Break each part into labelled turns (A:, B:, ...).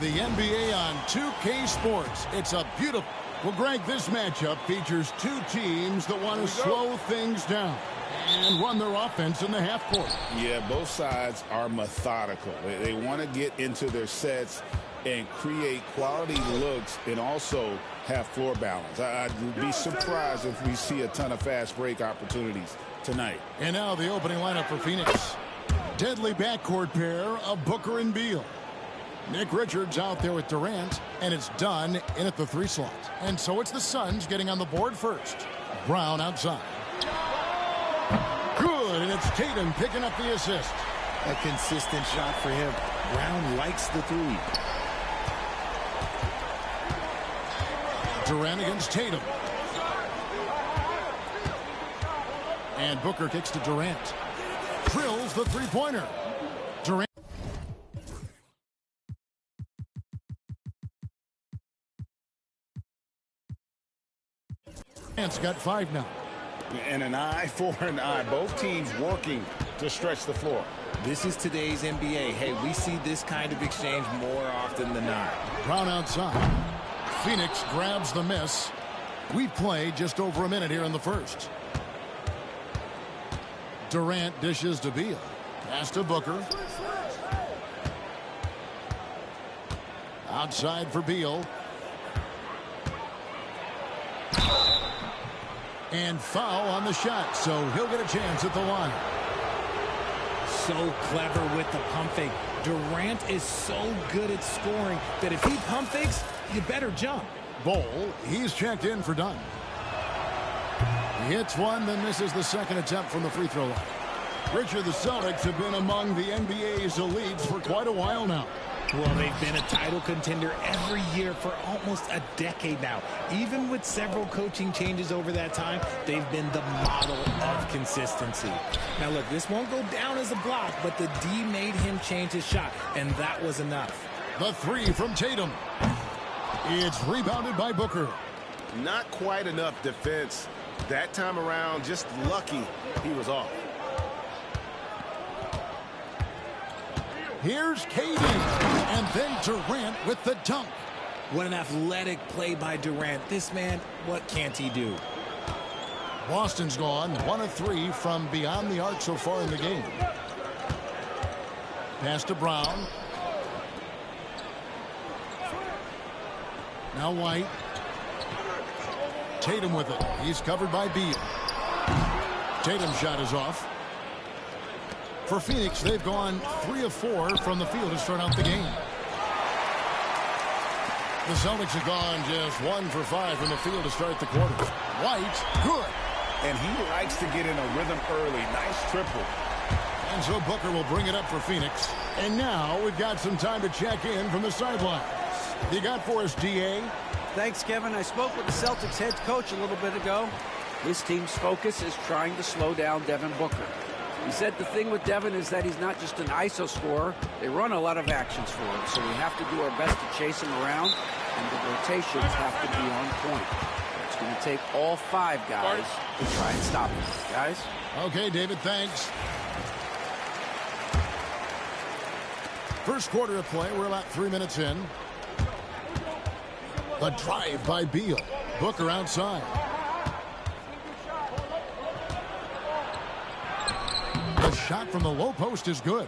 A: The NBA on 2K Sports. It's a beautiful... Well, Greg, this matchup features two teams that want to slow things down and run their offense in the half court.
B: Yeah, both sides are methodical. They want to get into their sets and create quality looks and also have floor balance. I'd be surprised if we see a ton of fast break opportunities tonight.
A: And now the opening lineup for Phoenix. Deadly backcourt pair of Booker and Beal. Nick Richards out there with Durant, and it's done in at the 3 slot. And so it's the Suns getting on the board first. Brown outside. Good, and it's Tatum picking up the assist.
C: A consistent shot for him. Brown likes the 3.
A: Durant against Tatum. And Booker kicks to Durant. Drills the three-pointer. Durant. Durant's got 5 now.
B: And an eye for an eye. Both teams working to stretch the floor.
C: This is today's NBA. Hey, we see this kind of exchange more often than not.
A: Brown outside. Phoenix grabs the miss. We play just over a minute here in the first. Durant dishes to Beal. Pass to Booker. Outside for Beal. And foul on the shot, so he'll get a chance at the line.
D: So clever with the pump fake. Durant is so good at scoring that if he pump fakes, you better jump.
A: Bol, he's checked in for done. He hits one, then misses the second attempt from the free throw line. Richard, the Celtics have been among the NBA's elites for quite a while now.
D: Well, they've been a title contender every year for almost a decade now. Even with several coaching changes over that time, they've been the model of consistency. Now, look, this won't go down as a block, but the D made him change his shot, and that was enough.
A: The 3 from Tatum. It's rebounded by Booker.
E: Not quite enough defense. That time around, just lucky he was off.
A: Here's KD, and then Durant with the dunk.
D: What an athletic play by Durant. This man, what can't he do?
A: Boston's gone 1 of 3 from beyond the arc so far in the game. Pass to Brown. Now White. Tatum with it. He's covered by Beal. Tatum's shot is off. For Phoenix, they've gone 3 of 4 from the field to start out the game. The Celtics have gone just 1 for 5 from the field to start the quarters. White, good.
B: And he likes to get in a rhythm early. Nice triple.
A: And so Booker will bring it up for Phoenix. And now we've got some time to check in from the sidelines. You got for us, D.A.?
F: Thanks, Kevin. I spoke with the Celtics head coach a little bit ago. His team's focus is trying to slow down Devin Booker. He said the thing with Devin is that he's not just an ISO scorer. They run a lot of actions for him, so we have to do our best to chase him around, and the rotations have to be on point. It's going to take all 5 guys to try and stop him. Guys?
A: Okay, David, thanks. First quarter of play, we're about 3 minutes in. The drive by Beal. Booker outside. The shot from the low post is good.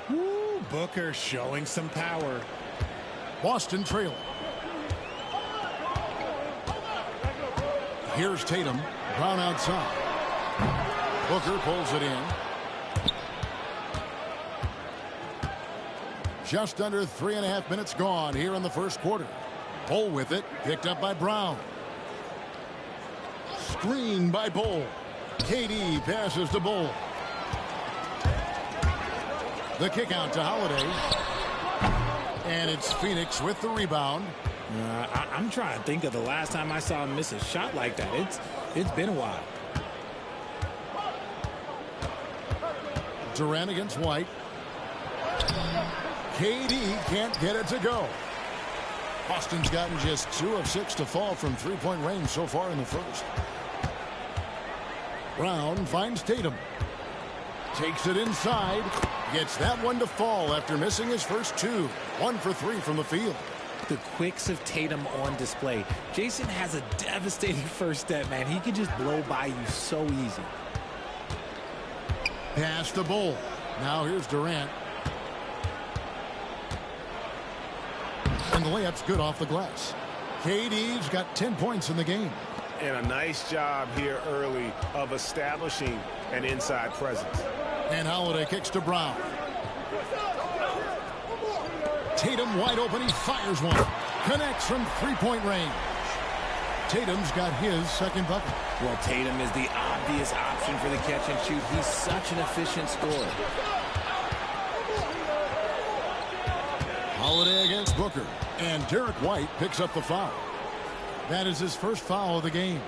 D: Woo, Booker showing some power.
A: Boston trailing. Here's Tatum. Brown outside. Booker pulls it in. Just under 3.5 minutes gone here in the first quarter. Bol with it. Picked up by Brown. Screen by Bol. KD passes to Bol. The kick out to Holiday. And it's Phoenix with the rebound.
D: I'm trying to think of the last time I saw him miss a shot like that. It's been a while.
A: Durant against White. KD can't get it to go. Boston's gotten just 2 of 6 to fall from three-point range so far in the first. Brown finds Tatum. Takes it inside. Gets that one to fall after missing his first two. 1 for 3 from the field.
D: The quicks of Tatum on display. Jason has a devastating first step, man. He can just blow by you so easy.
A: Pass to Bull. Now here's Durant. And the layup's good off the glass. KD's got 10 points in the game.
E: And a nice job here early of establishing an inside presence.
A: And Holiday kicks to Brown. Tatum wide open. He fires one. Connects from three-point range. Tatum's got his second bucket.
C: Well, Tatum is the obvious option for the catch and shoot. He's such an efficient scorer.
A: Holiday against Booker. And Derek White picks up the foul. That is his first foul of the game.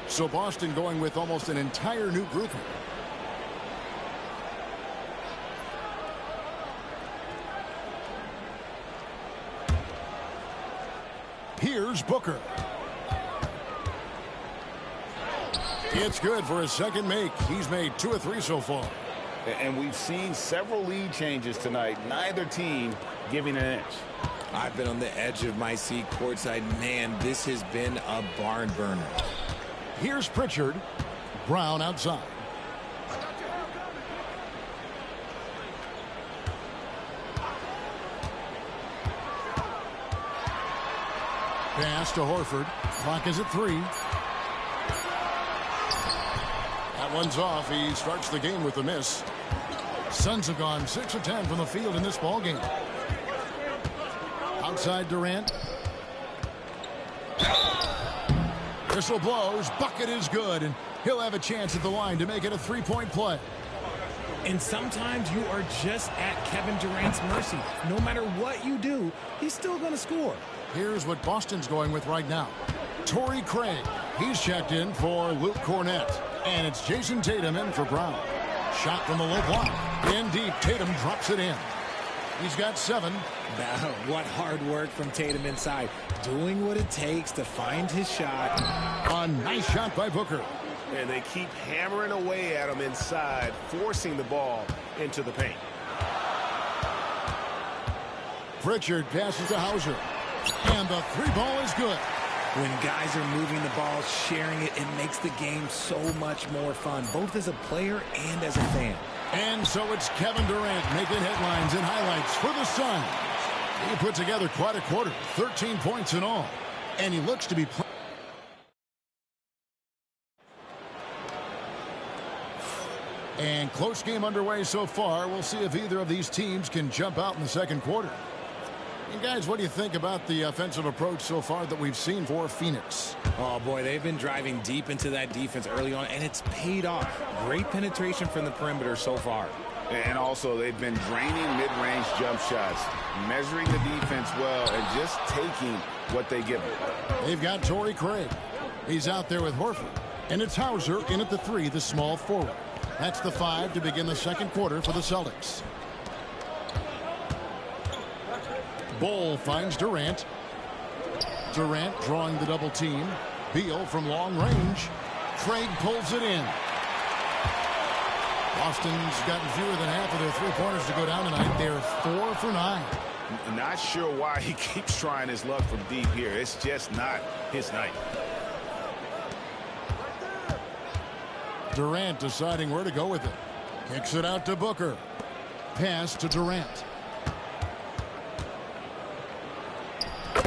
A: So Boston going with almost an entire new grouping. Here's Booker. It's good for his second make. He's made 2 of 3 so far.
B: And we've seen several lead changes tonight. Neither team giving an inch.
C: I've been on the edge of my seat courtside. Man, this has been a barn burner.
A: Here's Pritchard. Brown outside. Pass to Horford. Clock is at 3. That one's off. He starts the game with a miss. Suns have gone 6 of 10 from the field in this ball game. Outside Durant. Whistle blows. Bucket is good, and he'll have a chance at the line to make it a 3-point play.
D: And sometimes you are just at Kevin Durant's mercy. No matter what you do, he's still going to score.
A: Here's what Boston's going with right now. Torrey Craig. He's checked in for Luke Cornett. And it's Jason Tatum in for Brown. Shot from the low block. In deep. Tatum drops it in. He's got 7.
D: What hard work from Tatum inside. Doing what it takes to find his shot.
A: A nice shot by Booker.
E: And they keep hammering away at him inside, forcing the ball into the paint.
A: Pritchard passes to Hauser. And the 3-ball is good.
D: When guys are moving the ball, sharing it, it makes the game so much more fun, both as a player and as a fan.
A: And so it's Kevin Durant making headlines and highlights for the Suns. He put together quite a quarter, 13 points in all. And he looks to be playing. And close game underway so far. We'll see if either of these teams can jump out in the second quarter. And guys, what do you think about the offensive approach so far that we've seen for Phoenix?
C: Oh, boy, they've been driving deep into that defense early on, and it's paid off. Great penetration from the perimeter so far.
B: And also, they've been draining mid-range jump shots, measuring the defense well, and just taking what they give them.
A: They've got Torrey Craig. He's out there with Horford. And it's Hauser in at the 3, the small forward. That's the 5 to begin the second quarter for the Celtics. Bull finds Durant. Durant drawing the double team. Beal from long range. Craig pulls it in. Boston's gotten fewer than half of their three-pointers to go down tonight. They're 4 for 9.
E: Not sure why he keeps trying his luck from deep here. It's just not his night.
A: Durant deciding where to go with it. Kicks it out to Booker. Pass to Durant.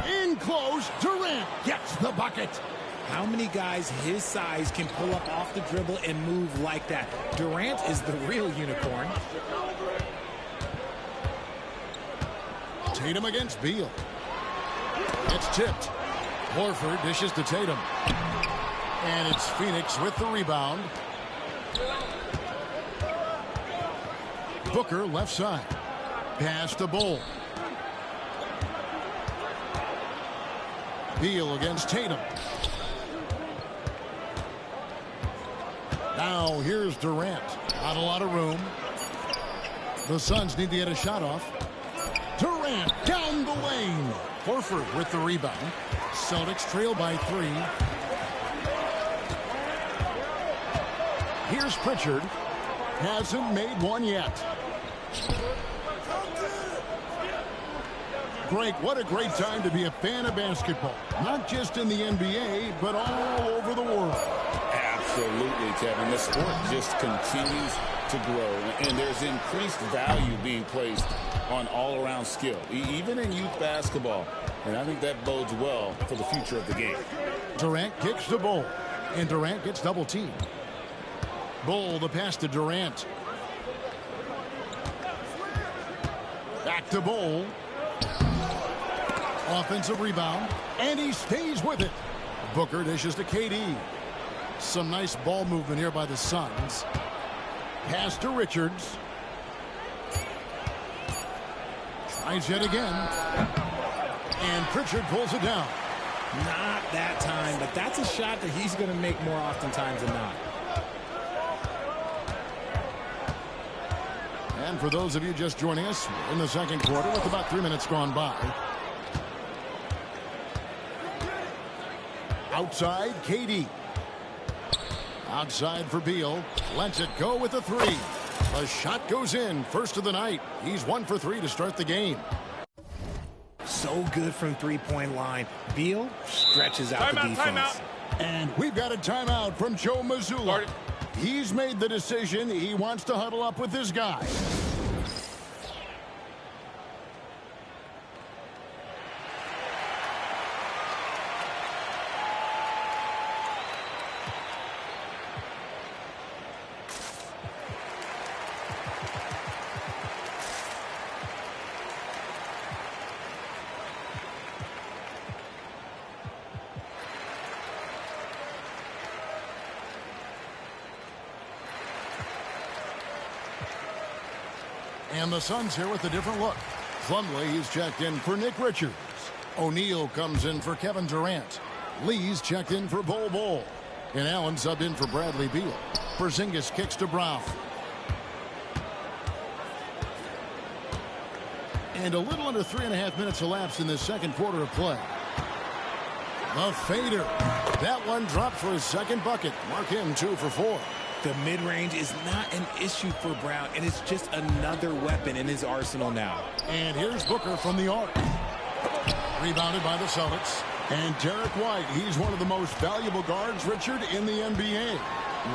A: In close, Durant gets the bucket.
D: How many guys his size can pull up off the dribble and move like that? Durant is the real unicorn.
A: Tatum against Beal. It's tipped. Horford dishes to Tatum. And it's Phoenix with the rebound. Booker left side. Pass to Bull. Beal against Tatum. Now here's Durant. Not a lot of room. The Suns need to get a shot off. Durant down the lane. Horford with the rebound. Celtics trail by 3. Here's Pritchard. Hasn't made one yet. Greg, what a great time to be a fan of basketball. Not just in the NBA, but all over the world.
B: Absolutely, Kevin. The sport just continues to grow, and there's increased value being placed on all-around skill, even in youth basketball. And I think that bodes well for the future of the game.
A: Durant kicks to Bol, and Durant gets double-teamed. Bol, the pass to Durant. Back to Bol. Offensive rebound, and he stays with it. Booker dishes to KD. Some nice ball movement here by the Suns. Pass to Richards. Tries yet again. And Pritchard pulls it down.
D: Not that time, but that's a shot that he's going to make more oftentimes than not.
A: And for those of you just joining us, we're in the second quarter with about 3 minutes gone by. Outside, KD. Outside for Beal. Lets it go with a three. The shot goes in. First of the night. He's 1 for 3 to start the game.
D: So good from three-point line. Beal stretches out the defense.
A: And we've got a timeout from Joe Mazzulla. He's made the decision. He wants to huddle up with his guy. And the Suns here with a different look. Plumlee, he's checked in for Nick Richards. O'Neal comes in for Kevin Durant. Lee's checked in for Bol. And Allen subbed in for Bradley Beal. Porzingis kicks to Brown. And a little under 3.5 minutes elapsed in this second quarter of play. The fader. That one dropped for his second bucket. Mark him 2 for 4.
D: The mid-range is not an issue for Brown, and it's just another weapon in his arsenal now.
A: And here's Booker from the arc. Rebounded by the Celtics. And Derek White, he's one of the most valuable guards, Richard, in the NBA.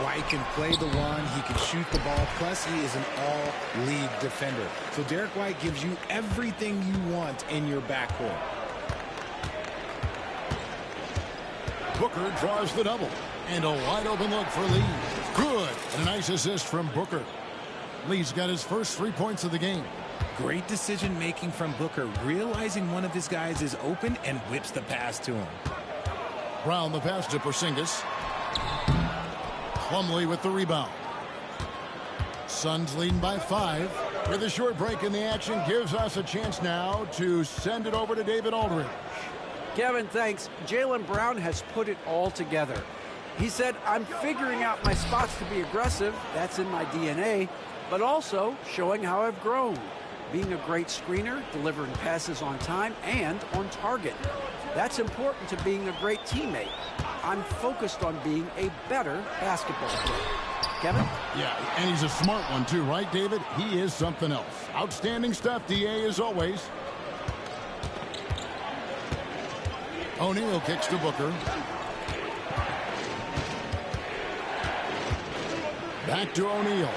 D: White can play the one, he can shoot the ball, plus he is an all-league defender. So Derek White gives you everything you want in your backcourt.
A: Booker draws the double. And a wide open look for Lee. Good. And a nice assist from Booker. Lee's got his first 3 points of the game.
D: Great decision making from Booker, realizing one of his guys is open and whips the pass to him.
A: Brown the pass to Porzingis. Plumlee with the rebound. Suns leading by 5. With a short break in the action, gives us a chance now to send it over to David Aldridge.
F: Kevin, thanks. Jaylen Brown has put it all together. He said, I'm figuring out my spots to be aggressive. That's in my DNA. But also showing how I've grown. Being a great screener, delivering passes on time and on target. That's important to being a great teammate. I'm focused on being a better basketball player. Kevin?
A: Yeah, and he's a smart one too, right, David? He is something else. Outstanding stuff, DA, as always. O'Neal kicks to Booker. Back to O'Neal.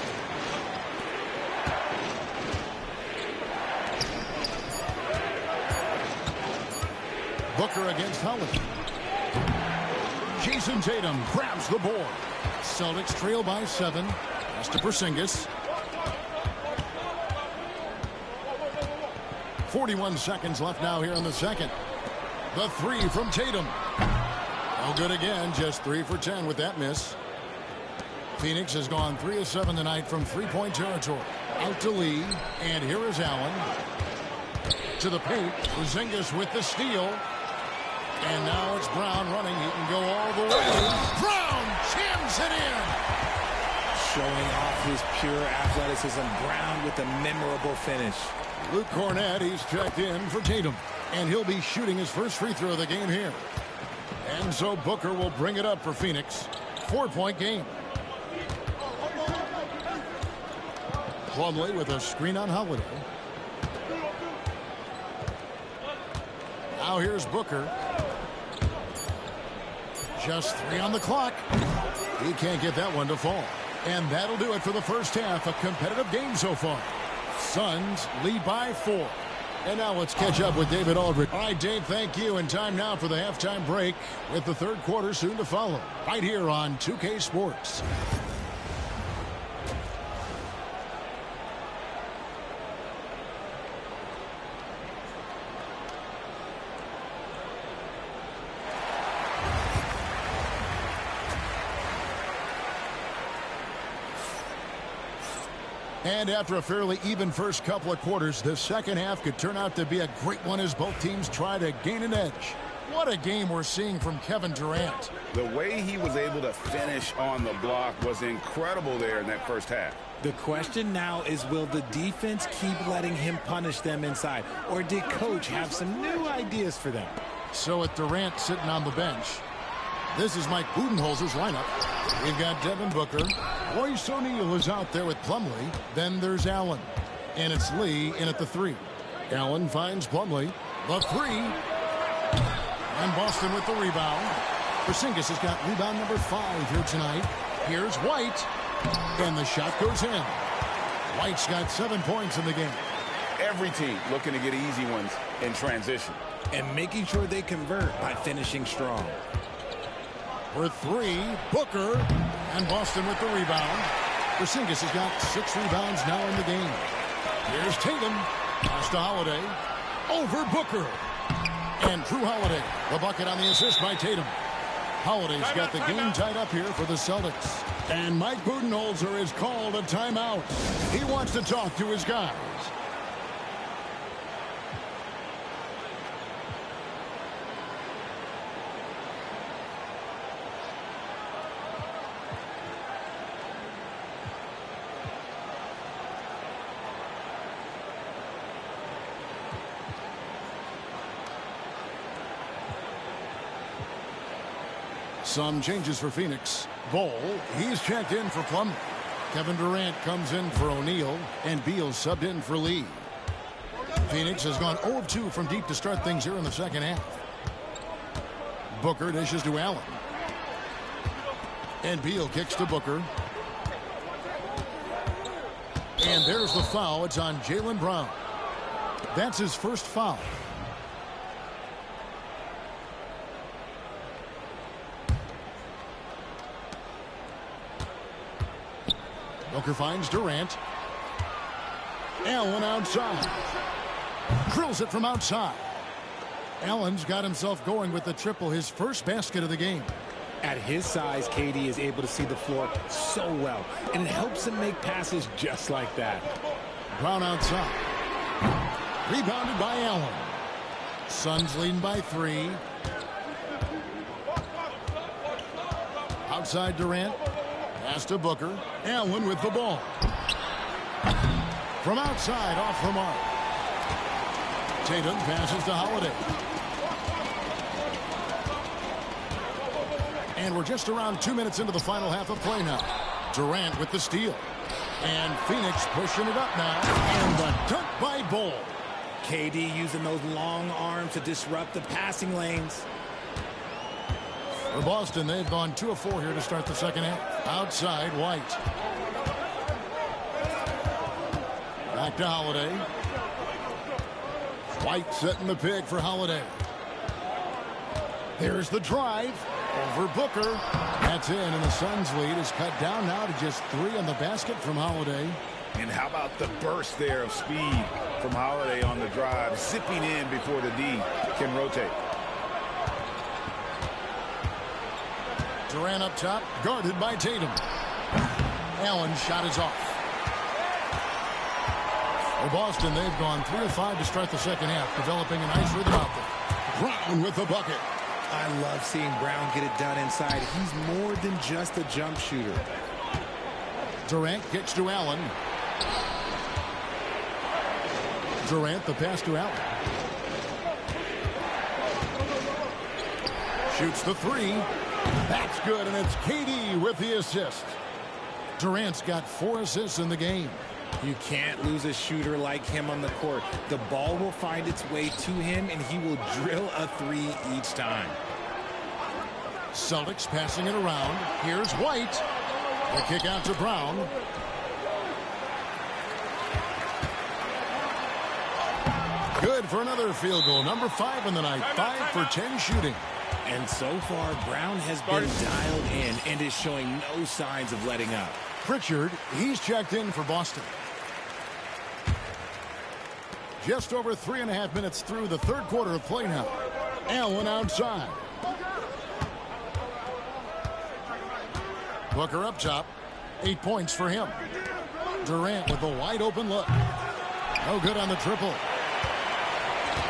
A: Booker against Holland. Jason Tatum grabs the board. Celtics trail by 7. Pass to Porzingis. 41 seconds left now here in the second. The 3 from Tatum. No good again. Just 3 for 10 with that miss. Phoenix has gone 3 of 7 tonight from three-point territory. Out to Lee. And here is Allen. To the paint. Porzingis with the steal. And now it's Brown running. He can go all the way. Brown jams it in.
D: Showing off his pure athleticism. Brown with a memorable finish.
A: Luke Cornett, he's checked in for Tatum. And he'll be shooting his first free throw of the game here. And so Booker will bring it up for Phoenix. 4-point game. Plumlee with a screen on Holiday. Now here's Booker. Just 3 on the clock. He can't get that one to fall. And that'll do it for the first half. A competitive game so far. Suns lead by 4. And now let's catch up with David Aldridge. All right, Dave, thank you. And time now for the halftime break with the third quarter soon to follow. Right here on 2K Sports. And after a fairly even first couple of quarters, the second half could turn out to be a great one as both teams try to gain an edge. What a game we're seeing from Kevin Durant.
B: The way he was able to finish on the block was incredible there in that first half.
D: The question now is, will the defense keep letting him punish them inside? Or did Coach have some new ideas for them?
A: So with Durant sitting on the bench, this is Mike Budenholzer's lineup. We've got Devin Booker. Royce O'Neal is out there with Plumlee. Then there's Allen. And it's Lee in at the 3. Allen finds Plumlee. The 3. And Boston with the rebound. Porzingis has got rebound number 5 here tonight. Here's White. And the shot goes in. White's got 7 points in the game.
B: Every team looking to get easy ones in transition.
D: And making sure they convert by finishing strong.
A: For 3, Booker, and Boston with the rebound. Porzingis has got 6 rebounds now in the game. Here's Tatum, pass to Holiday, over Booker. And Drew Holiday, the bucket on the assist by Tatum. Holiday's got the game tied up here for the Celtics. And Mike Budenholzer is called a timeout. He wants to talk to his guys. Some changes for Phoenix. Ball, he's checked in for Plumlee. Kevin Durant comes in for O'Neal, and Beal subbed in for Lee. Phoenix has gone 0 of 2 from deep to start things here in the second half. Booker dishes to Allen. And Beal kicks to Booker. And there's the foul. It's on Jaylen Brown. That's his first foul. Booker finds Durant. Allen outside. Drills it from outside. Allen's got himself going with the triple, his first basket of the game.
D: At his size, KD is able to see the floor so well, and it helps him make passes just like that.
A: Brown outside. Rebounded by Allen. Suns leading by 3. Outside Durant. Pass to Booker. Allen with the ball. From outside, off the mark. Tatum passes to Holiday. And we're just around 2 minutes into the final half of play now. Durant with the steal. And Phoenix pushing it up now. And the dunk by Ball.
D: KD using those long arms to disrupt the passing lanes.
A: For Boston, they've gone 2 of 4 here to start the second half. Outside, White. Back to Holiday. White setting the pick for Holiday. There's the drive. Over Booker. That's in, and the Suns' lead is cut down now to just 3 on the basket from Holiday.
B: And how about the burst there of speed from Holiday on the drive, zipping in before the D can rotate.
A: Durant up top, guarded by Tatum. Allen's shot is off. For Boston, they've gone 3 of 5 to start the second half, developing a nice rhythm out there. Brown with the bucket.
D: I love seeing Brown get it done inside. He's more than just a jump shooter.
A: Durant kicks to Allen. Durant, the pass to Allen. Shoots the 3. That's good, and it's KD with the assist. Durant's got 4 assists in the game.
D: You can't lose a shooter like him on the court. The ball will find its way to him, and he will drill a three each time.
A: Celtics passing it around. Here's White. The kick out to Brown. Good for another field goal. Number 5 in the night. 5 for 10 shooting.
D: And so far, Brown has been dialed in and is showing no signs of letting up.
A: Pritchard, he's checked in for Boston. Just over 3.5 minutes through the third quarter of play now. Allen outside. Booker up top. 8 points for him. Durant with a wide open look. No good on the triple.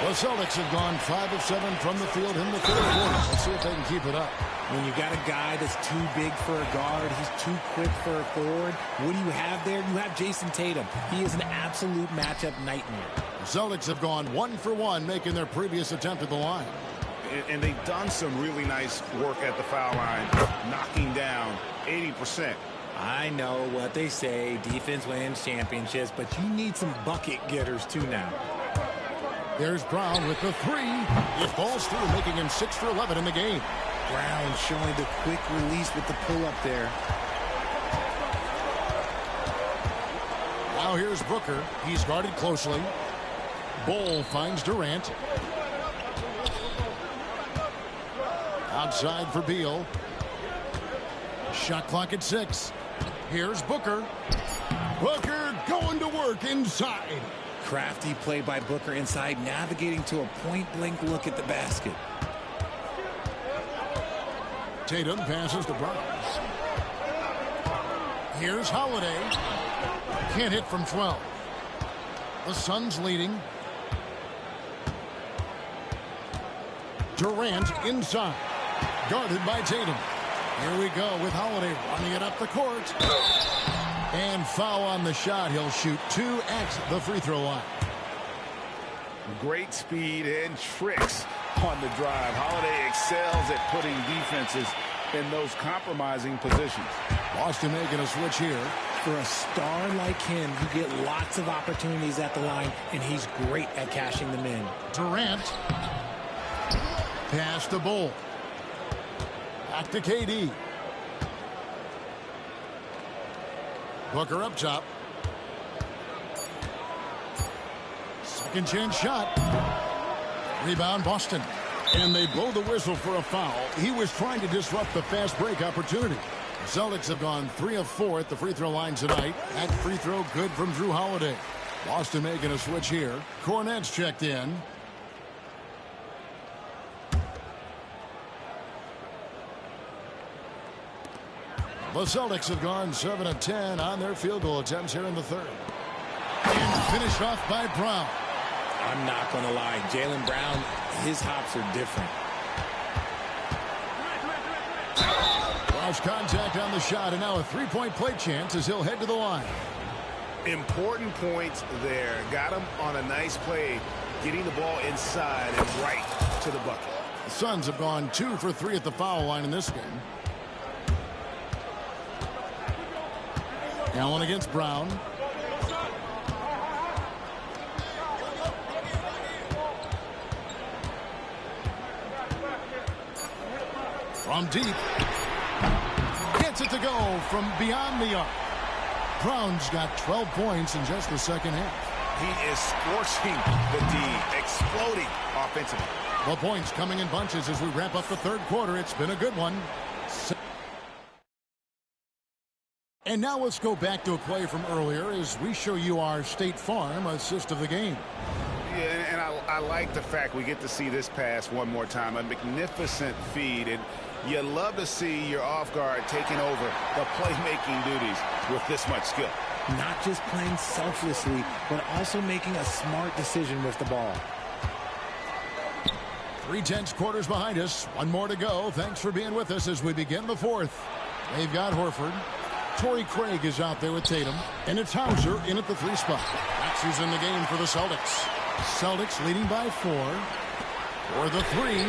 A: The Celtics have gone 5 of 7 from the field in the third quarter. Let's see if they can keep it up.
D: When you got a guy that's too big for a guard, he's too quick for a forward, what do you have there? You have Jason Tatum. He is an absolute matchup nightmare.
A: The Celtics have gone 1 for 1, making their previous attempt at the line.
B: And they've done some really nice work at the foul line, knocking down 80%.
D: I know what they say, defense wins championships, but you need some bucket getters too now.
A: There's Brown with the 3. It falls through, making him 6 for 11 in the game.
D: Brown showing the quick release with the pull-up there.
A: Now here's Booker. He's guarded closely. Bol finds Durant. Outside for Beal. Shot clock at 6. Here's Booker. Booker going to work inside.
D: Crafty play by Booker inside, navigating to a point-blank look at the basket.
A: Tatum passes to Brown. Here's Holiday. Can't hit from 12. The Suns leading. Durant inside. Guarded by Tatum. Here we go with Holiday running it up the court. And foul on the shot. He'll shoot 2 at the free throw line.
B: Great speed and tricks on the drive. Holiday excels at putting defenses in those compromising positions.
A: Boston making a switch here.
D: For a star like him, you get lots of opportunities at the line, and he's great at cashing them in.
A: Durant. Pass to Bol. Back to KD. Booker up top. Second chance shot. Rebound Boston. And they blow the whistle for a foul. He was trying to disrupt the fast break opportunity. The Celtics have gone 3 of 4 at the free throw line tonight. That free throw good from Drew Holiday. Boston making a switch here. Cornette's checked in. The Celtics have gone 7 of 10 on their field goal attempts here in the third. And finished off by Brown.
D: I'm not going to lie. Jaylen Brown, his hops are different.
A: Lost contact on the shot, and now a three-point play chance as he'll head to the line.
B: Important points there. Got him on a nice play, getting the ball inside and right to the bucket.
A: The Suns have gone 2 for 3 at the foul line in this game. Allen against Brown. From deep. Gets it to go from beyond the arc. Brown's got 12 points in just the second half.
B: He is scorching the D, exploding offensively.
A: The points coming in bunches as we wrap up the third quarter. It's been a good one. And now let's go back to a play from earlier as we show you our State Farm assist of the game.
B: Yeah, and I like the fact we get to see this pass one more time. A magnificent feed, and you love to see your off guard taking over the playmaking duties with this much skill.
D: Not just playing selflessly, but also making a smart decision with the ball.
A: 3/10 quarters behind us. One more to go. Thanks for being with us as we begin the fourth. They've got Horford. Torrey Craig is out there with Tatum. And it's Hauser in at the 3 spot. That's who's in the game for the Celtics. Celtics leading by 4. For the 3.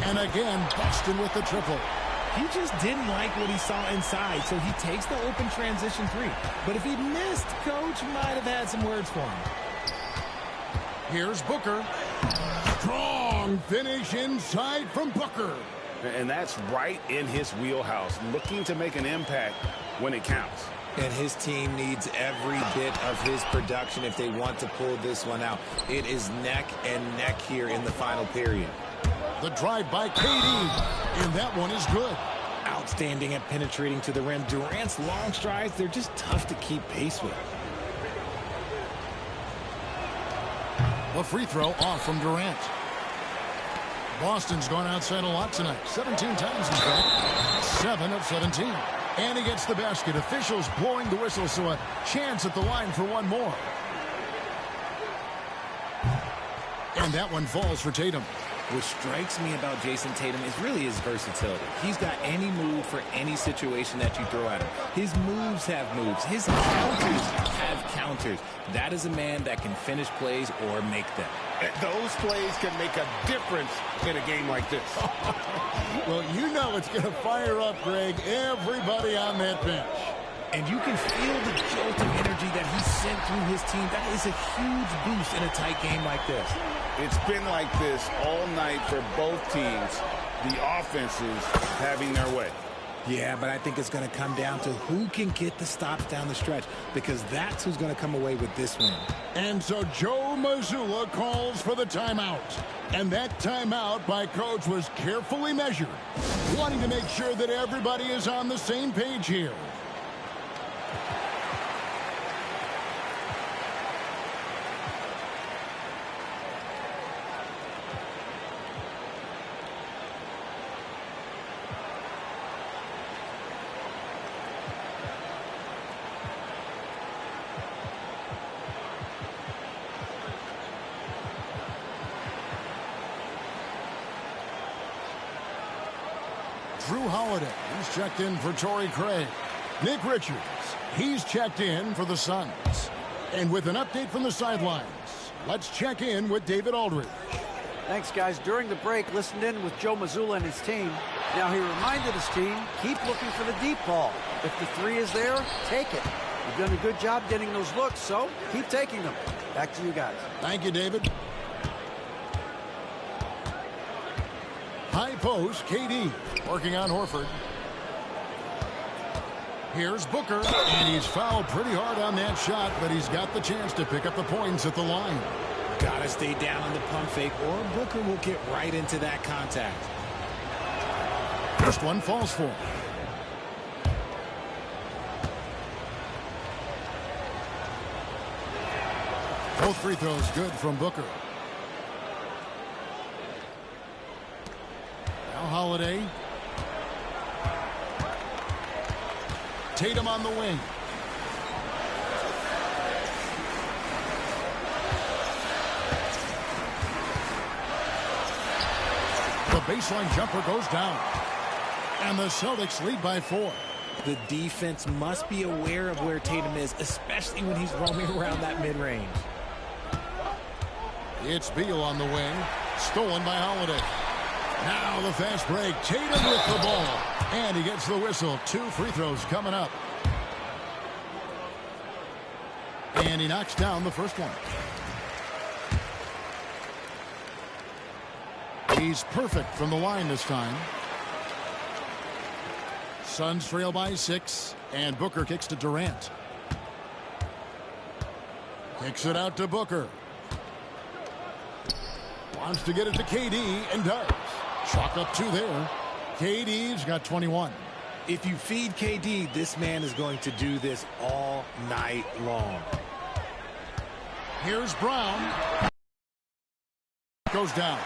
A: And again, Boston with the triple.
D: He just didn't like what he saw inside, so he takes the open transition three. But if he missed, Coach might have had some words for him.
A: Here's Booker. Strong finish inside from Booker.
B: And that's right in his wheelhouse, looking to make an impact when it counts.
C: And his team needs every bit of his production if they want to pull this one out. It is neck and neck here in the final period.
A: The drive by KD, and that one is good.
D: Outstanding at penetrating to the rim. Durant's long strides, they're just tough to keep pace with.
A: A free throw off from Durant. Boston's gone outside a lot tonight. 17 times, in fact. 7 of 17. And he gets the basket. Officials blowing the whistle, so a chance at the line for one more. And that one falls for Tatum.
C: What strikes me about Jason Tatum is really his versatility. He's got any move for any situation that you throw at him. His moves have moves. His counters have counters. That is a man that can finish plays or make them.
E: Those plays can make a difference in a game like this.
A: Well, you know it's going to fire up, Greg, everybody on that bench.
D: And you can feel the jolt of energy that he sent through his team. That is a huge boost in a tight game like this.
B: It's been like this all night for both teams. The offenses having their way.
D: Yeah, but I think it's going to come down to who can get the stops down the stretch, because that's who's going to come away with this win.
A: And so Joe Mazzulla calls for the timeout. And that timeout by Coach was carefully measured, wanting to make sure that everybody is on the same page here. Drew Holiday, he's checked in for Torrey Craig. Nick Richards, he's checked in for the Suns. And with an update from the sidelines, let's check in with David Aldridge.
F: Thanks, guys. During the break, listened in with Joe Mazzulla and his team. Now he reminded his team, keep looking for the deep ball. If the three is there, take it. You've done a good job getting those looks, so keep taking them. Back to you guys.
A: Thank you, David. High post, KD working on Horford. Here's Booker, and he's fouled pretty hard on that shot, but he's got the chance to pick up the points at the line.
D: Gotta stay down on the pump fake, or Booker will get right into that contact.
A: First one falls for him. Both free throws good from Booker. Now Holiday. Tatum on the wing. The baseline jumper goes down. And the Celtics lead by 4.
D: The defense must be aware of where Tatum is, especially when he's roaming around that mid-range.
A: It's Beal on the wing. Stolen by Holiday. Now the fast break. Tatum with the ball. And he gets the whistle. 2 free throws coming up. And he knocks down the first one. He's perfect from the line this time. Suns trail by 6. And Booker kicks to Durant. Kicks it out to Booker. Wants to get it to KD and does. Chalk up 2 there. KD's got 21.
D: If you feed KD, this man is going to do this all night long.
A: Here's Brown. Goes down.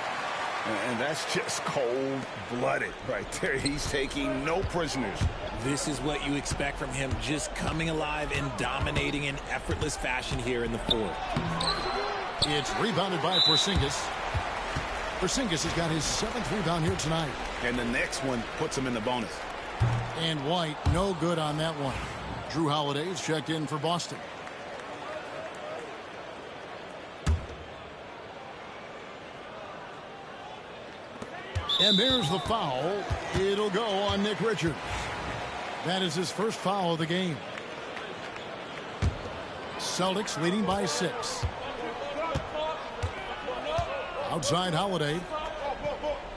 B: And that's just cold-blooded right there. He's taking no prisoners.
D: This is what you expect from him, just coming alive and dominating in effortless fashion here in the fourth.
A: It's rebounded by Porzingis. Porzingis has got his 7th rebound here tonight.
B: And the next one puts him in the bonus.
A: And White, no good on that one. Drew Holiday's checked in for Boston. And there's the foul. It'll go on Nick Richards. That is his first foul of the game. Celtics leading by 6. Outside Holiday.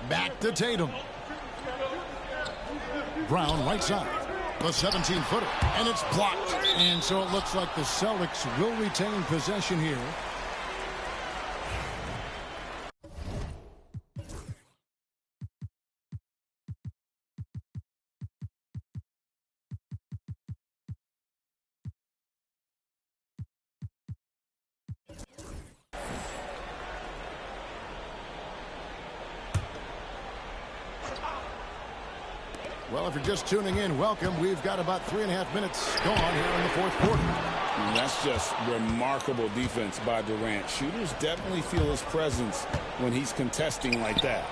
A: Back to Tatum. Brown right side. The 17-footer. And it's blocked. And so it looks like the Celtics will retain possession here. Well, if you're just tuning in, welcome. We've got about 3.5 minutes gone here in the fourth quarter.
B: And that's just remarkable defense by Durant. Shooters definitely feel his presence when he's contesting like that.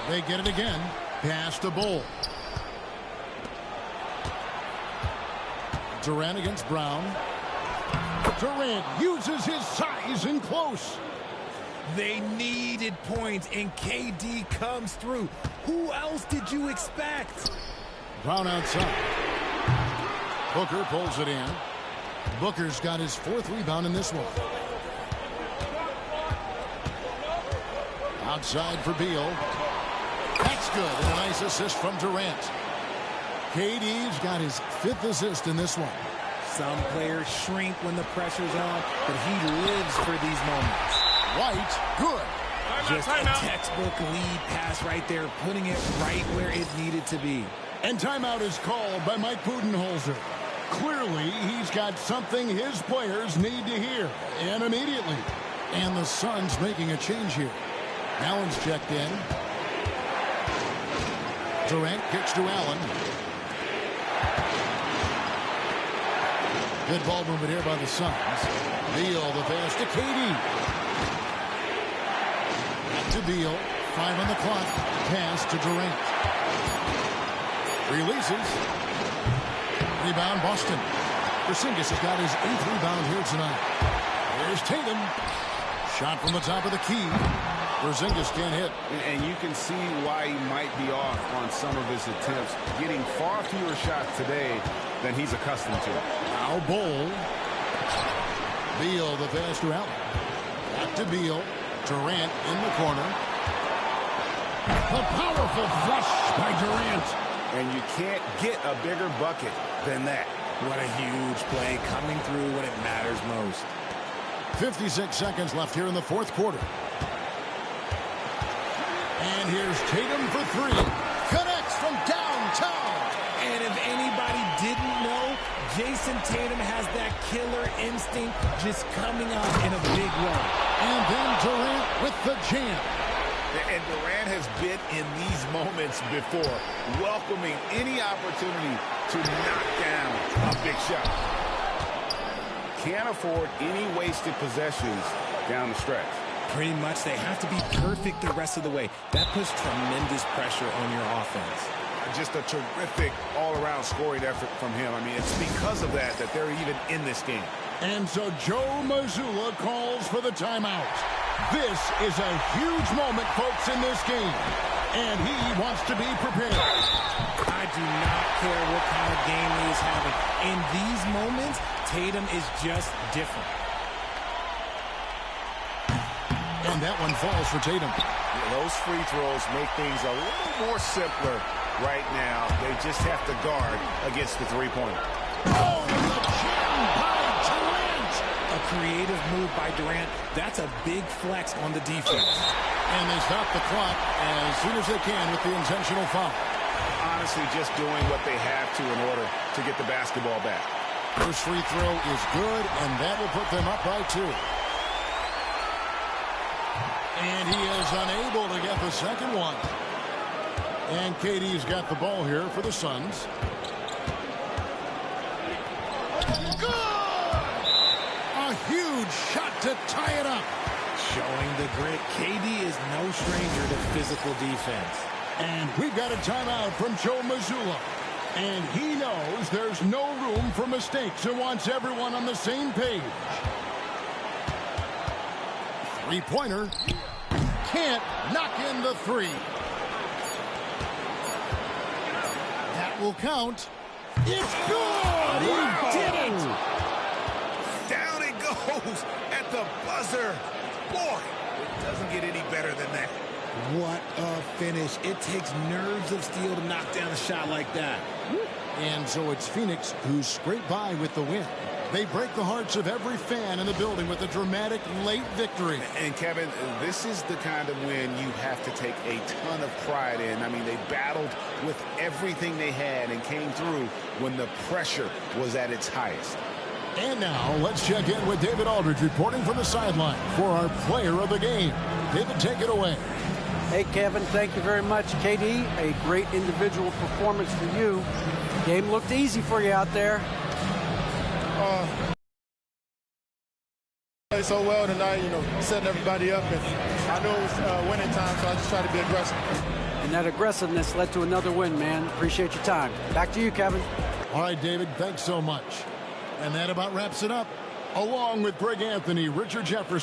A: They get it again. Pass to Bull. Durant against Brown. Durant uses his size in close.
D: They needed points, and KD comes through. Who else did you expect?
A: Brown outside. Booker pulls it in. Booker's got his 4th rebound in this one. Outside for Beal. That's good. And a nice assist from Durant. KD's got his 5th assist in this one.
D: Some players shrink when the pressure's on, but he lives for these moments.
A: White, good.
D: Just a textbook lead pass right there, putting it right where it needed to be.
A: And timeout is called by Mike Budenholzer. Clearly, he's got something his players need to hear, and immediately. And the Suns making a change here. Allen's checked in. Durant kicks to Allen. Good ball movement here by the Suns. Beal, the pass to KD. To Beal, 5 on the clock. Pass to Durant. Releases. Rebound Boston. Porzingis has got his 8th rebound here tonight. There's Tatum. Shot from the top of the key. Porzingis can't hit.
E: And you can see why he might be off on some of his attempts, getting far fewer shots today than he's accustomed to.
A: Now Bull. Beal, the pass to Allen. Back to Beal. Durant in the corner. The powerful flush by Durant.
E: And you can't get a bigger bucket than that.
D: What a huge play coming through when it matters most.
A: 56 seconds left here in the fourth quarter. And here's Tatum for 3. Connects from downtown.
D: And if anybody didn't know, Jason Tatum has that killer instinct just coming out in a big way.
A: And then Durant with the jam.
B: And Durant has been in these moments before, welcoming any opportunity to knock down a big shot.
E: Can't afford any wasted possessions down the stretch.
D: Pretty much they have to be perfect the rest of the way. That puts tremendous pressure on your offense.
E: Just a terrific all-around scoring effort from him. I mean, it's because of that they're even in this game.
A: And so Joe Mazzulla calls for the timeout. This is a huge moment, folks, in this game. And he wants to be prepared.
D: I do not care what kind of game he is having. In these moments, Tatum is just different.
A: And that one falls for Tatum.
E: Yeah, those free throws make things a little more simpler right now. They just have to guard against the three-pointer.
A: Oh, the jam by Durant.
D: A creative move by Durant. That's a big flex on the defense.
A: And they stop the clock as soon as they can with the intentional foul.
E: Honestly, just doing what they have to in order to get the basketball back.
A: First free throw is good, and that will put them up by 2. And he is unable to get the second one. And KD's got the ball here for the Suns. Good! A huge shot to tie it up.
D: Showing the grit. KD is no stranger to physical defense.
A: And we've got a timeout from Joe Mazzulla. And he knows there's no room for mistakes and wants everyone on the same page. Three-pointer. Can't knock in the 3. will count. It's good! He did it!
E: Down it goes at the buzzer. Boy, it doesn't get any better than that.
D: What a finish. It takes nerves of steel to knock down a shot like that.
A: And so it's Phoenix who scraped by with the win. They break the hearts of every fan in the building with a dramatic late victory.
B: And Kevin, this is the kind of win you have to take a ton of pride in. I mean, they battled with everything they had and came through when the pressure was at its highest.
A: And now let's check in with David Aldridge reporting from the sideline for our player of the game. David, take it away.
F: Hey, Kevin, thank you very much. KD, a great individual performance for you. Game looked easy for you out there.
G: Played so well tonight, setting everybody up, and I knew it was winning time, so I just tried to be aggressive.
F: And that aggressiveness led to another win, man. Appreciate your time. Back to you, Kevin.
A: All right, David, thanks so much. And that about wraps it up. Along with Greg Anthony, Richard Jefferson.